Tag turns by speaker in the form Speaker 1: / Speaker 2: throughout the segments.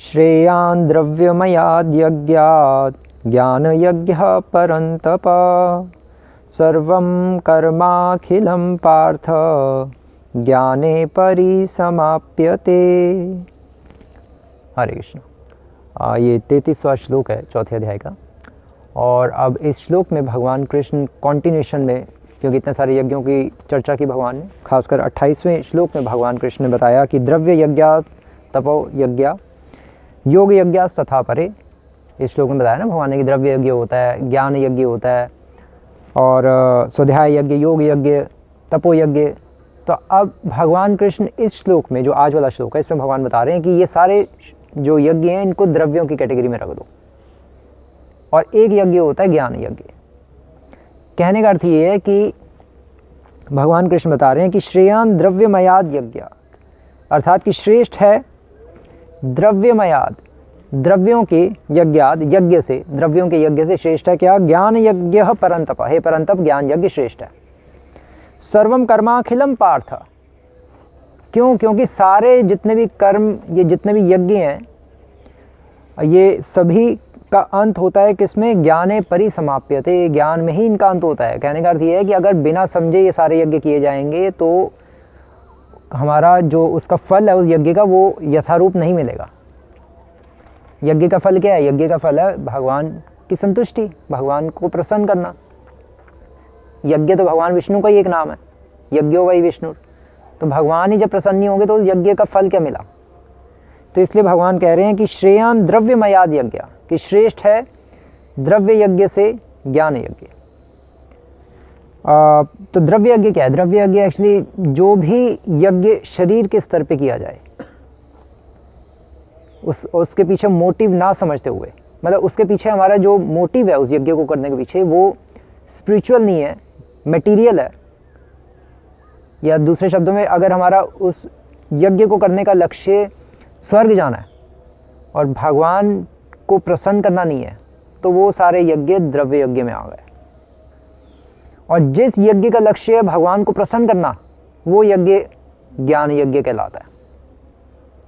Speaker 1: श्रेयान् द्रव्यमयाद् यज्ञात् ज्ञानयज्ञः परन्तप सर्वं कर्माखिलं पार्थ ज्ञाने परिसमाप्यते। हरे कृष्ण। ये 33वां श्लोक है चौथे अध्याय का। और अब इस श्लोक में भगवान कृष्ण कॉन्टिन्यूशन में, क्योंकि इतने सारे यज्ञों की चर्चा की भगवान ने, खासकर 28वें श्लोक में भगवान कृष्ण ने बताया कि द्रव्य यज्ञा तपो यज्ञ योग यज्ञ तथा परे। इस श्लोक में बताया ना भगवान ने कि द्रव्य यज्ञ होता है, ज्ञान यज्ञ होता है, और स्वाध्याय यज्ञ, योग यज्ञ, तपो यज्ञ। तो अब भगवान कृष्ण इस श्लोक में, जो आज वाला श्लोक है, इसमें भगवान बता रहे हैं कि ये सारे जो यज्ञ हैं इनको द्रव्यों की कैटेगरी में रख दो, और एक यज्ञ होता है ज्ञान यज्ञ। कहने का अर्थ ये है कि भगवान कृष्ण बता रहे हैं कि श्रेयान द्रव्यमयाद यज्ञ, अर्थात कि श्रेष्ठ है द्रव्यमयाद, द्रव्यों के यज्ञाद, यज्ञ से, द्रव्यों के यज्ञ से श्रेष्ठ है क्या? ज्ञान यज्ञ परंतप, हे परंतप ज्ञान यज्ञ श्रेष्ठ है। सर्वम कर्माखिलम पार्थ, क्यों? क्योंकि सारे जितने भी कर्म, ये जितने भी यज्ञ हैं, ये सभी का अंत होता है किसमें? ज्ञाने परिसमाप्यते, ज्ञान में ही इनका अंत होता है। कहने का अर्थ ये है कि अगर बिना समझे ये सारे यज्ञ किए जाएंगे तो हमारा जो उसका फल है उस यज्ञ का, वो यथारूप नहीं मिलेगा। यज्ञ का फल क्या है? यज्ञ का फल है भगवान की संतुष्टि, भगवान को प्रसन्न करना। यज्ञ तो भगवान विष्णु का ही एक नाम है, यज्ञो वै विष्णु। तो भगवान ही जब प्रसन्न नहीं होंगे तो उस यज्ञ का फल क्या मिला? तो इसलिए भगवान कह रहे हैं कि श्रेयान द्रव्यमयाद यज्ञ, कि श्रेष्ठ है द्रव्य यज्ञ से ज्ञान यज्ञ। तो द्रव्य यज्ञ क्या है? द्रव्य यज्ञ एक्चुअली जो भी यज्ञ शरीर के स्तर पे किया जाए, उसके पीछे मोटिव ना समझते हुए, मतलब उसके पीछे हमारा जो मोटिव है उस यज्ञ को करने के पीछे, वो स्पिरिचुअल नहीं है, मटेरियल है। या दूसरे शब्दों में, अगर हमारा उस यज्ञ को करने का लक्ष्य स्वर्ग जाना है और भगवान को प्रसन्न करना नहीं है, तो वो सारे यज्ञ द्रव्य यज्ञ में आ गए। और जिस यज्ञ का लक्ष्य है भगवान को प्रसन्न करना, वो यज्ञ ज्ञान यज्ञ कहलाता है।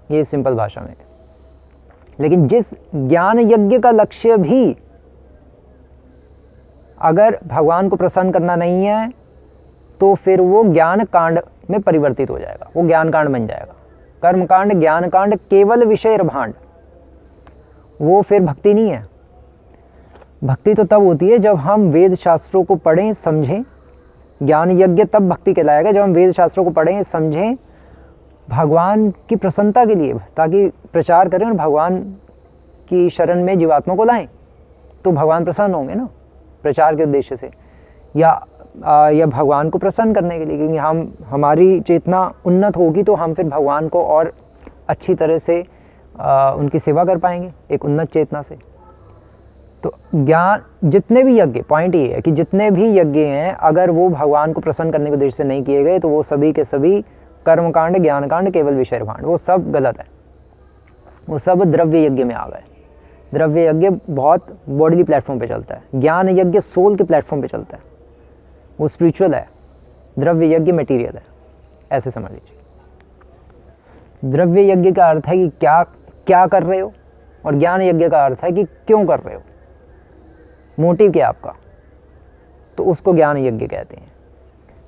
Speaker 1: ये सिंपल भाषा में। लेकिन जिस ज्ञान यज्ञ का लक्ष्य भी अगर भगवान को प्रसन्न करना नहीं है, तो फिर वो ज्ञान कांड में परिवर्तित हो जाएगा, वो ज्ञान कांड बन जाएगा। कर्म कांड, ज्ञान कांड, केवल विषय भांड, वो फिर भक्ति नहीं है। भक्ति तो तब होती है जब हम वेद शास्त्रों को पढ़ें, समझें। ज्ञान यज्ञ तब भक्ति कहलाएगा जब हम वेद शास्त्रों को पढ़ें, समझें, भगवान की प्रसन्नता के लिए, ताकि प्रचार करें और भगवान की शरण में जीवात्मा को लाएं, तो भगवान प्रसन्न होंगे ना, प्रचार के उद्देश्य से, या भगवान को प्रसन्न करने के लिए। क्योंकि हमारी चेतना उन्नत होगी तो हम फिर भगवान को और अच्छी तरह से उनकी सेवा कर पाएंगे एक उन्नत चेतना से। तो ज्ञान, जितने भी यज्ञ, पॉइंट ये है कि जितने भी यज्ञ हैं, अगर वो भगवान को प्रसन्न करने के उद्देश्य से नहीं किए गए, तो वो सभी के सभी कर्मकांड, ज्ञान कांड, केवल विषय भांड, वो सब गलत है, वो सब द्रव्य यज्ञ में आ गए। द्रव्य यज्ञ बहुत बॉडीली प्लेटफॉर्म पे चलता है, ज्ञान यज्ञ सोल के प्लेटफॉर्म पे चलता है, वो स्पिरिचुअल है, द्रव्य यज्ञ मटेरियल है, ऐसे समझ लीजिए। द्रव्य यज्ञ का अर्थ है कि क्या कर रहे हो, और ज्ञान यज्ञ का अर्थ है कि क्यों कर रहे हो, मोटिव क्या आपका, तो उसको ज्ञान यज्ञ कहते हैं।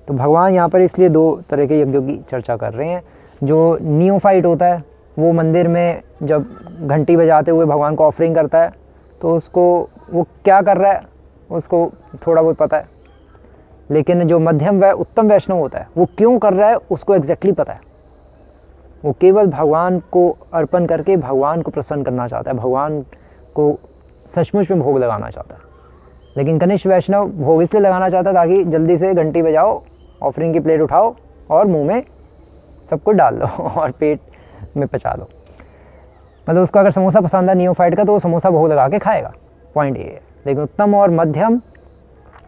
Speaker 1: तो भगवान यहाँ पर इसलिए दो तरह के यज्ञों की चर्चा कर रहे हैं। जो नियोफाइट होता है, वो मंदिर में जब घंटी बजाते हुए भगवान को ऑफरिंग करता है, तो उसको वो क्या कर रहा है उसको थोड़ा बहुत पता है। लेकिन जो मध्यम व उत्तम वैष्णव होता है, वो क्यों कर रहा है उसको एग्जैक्टली पता है। वो केवल भगवान को अर्पण करके भगवान को प्रसन्न करना चाहता है, भगवान को सचमुच में भोग लगाना चाहता है। लेकिन कनिष्ठ वैष्णव भोग इसलिए लगाना चाहता है ताकि जल्दी से घंटी बजाओ, ऑफरिंग की प्लेट उठाओ और मुंह में सब कुछ डाल लो और पेट में पचा लो। मतलब उसको अगर समोसा पसंद है नियोफाइट का, तो वो समोसा भोग लगा के खाएगा, पॉइंट ये है। लेकिन उत्तम और मध्यम,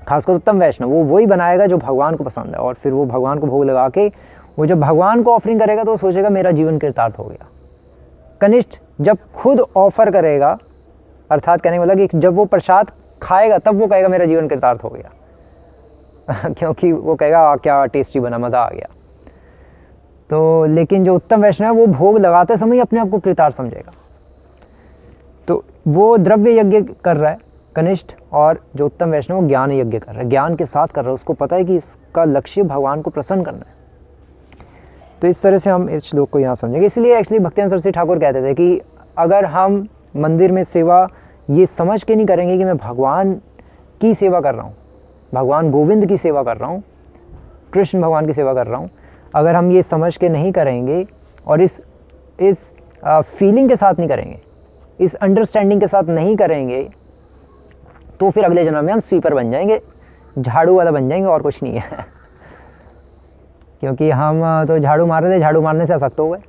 Speaker 1: खासकर उत्तम वैष्णव, वो वही बनाएगा जो भगवान को पसंद है, और फिर वो भगवान को भोग लगा के वो जब भगवान को ऑफरिंग करेगा तो वो सोचेगा मेरा जीवन कृतार्थ हो गया। कनिष्ठ जब खुद ऑफर करेगा, अर्थात कहने वाला कि जब वो प्रसाद खाएगा तब वो कहेगा मेरा जीवन कृतार्थ हो गया क्योंकि वो कहेगा क्या टेस्टी बना, मज़ा आ गया। तो लेकिन जो उत्तम वैष्णव है वो भोग लगाते समय अपने आप को कृतार्थ समझेगा। वो द्रव्य यज्ञ कर रहा है कनिष्ठ, और जो उत्तम वैष्णव वो ज्ञान यज्ञ कर रहा है, ज्ञान के साथ कर रहा है, उसको पता है कि इसका लक्ष्य भगवान को प्रसन्न करना है। तो इस तरह से हम इस श्लोक को यहाँ समझेंगे। इसलिए एक्चुअली भक्तिवेदांत सरस्वती ठाकुर कहते थे कि अगर हम मंदिर में सेवा ये समझ के नहीं करेंगे कि मैं भगवान की सेवा कर रहा हूँ, भगवान गोविंद की सेवा कर रहा हूँ, कृष्ण भगवान की सेवा कर रहा हूँ, अगर हम ये समझ के नहीं करेंगे और इस फीलिंग के साथ नहीं करेंगे, इस अंडरस्टैंडिंग के साथ नहीं करेंगे, तो फिर अगले जन्म में हम स्वीपर बन जाएंगे, झाड़ू वाला बन जाएंगे, और कुछ नहीं है। क्योंकि हम तो झाड़ू मार रहे थे, झाड़ू मारने से आसक्त हो गए।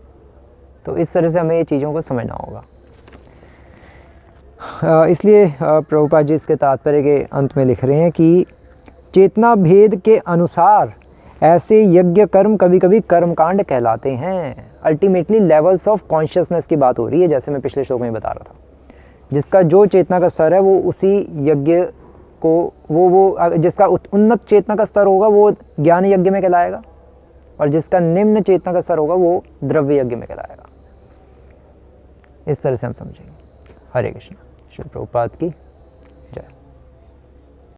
Speaker 1: तो इस तरह से हमें ये चीज़ों को समझना होगा। इसलिए प्रभुपाद जी इसके तात्पर्य के अंत में लिख रहे हैं कि चेतना भेद के अनुसार ऐसे यज्ञ कर्म कभी कभी कर्मकांड कहलाते हैं। अल्टीमेटली लेवल्स ऑफ कॉन्शियसनेस की बात हो रही है, जैसे मैं पिछले श्लोक में बता रहा था। जिसका जो चेतना का स्तर है वो उसी यज्ञ को वो जिसका उन्नत चेतना का स्तर होगा वो ज्ञान यज्ञ में कहलाएगा, और जिसका निम्न चेतना का स्तर होगा वो द्रव्य यज्ञ में कहलाएगा। इस तरह से हम समझेंगे। हरे कृष्ण। श्री प्रभुपाद की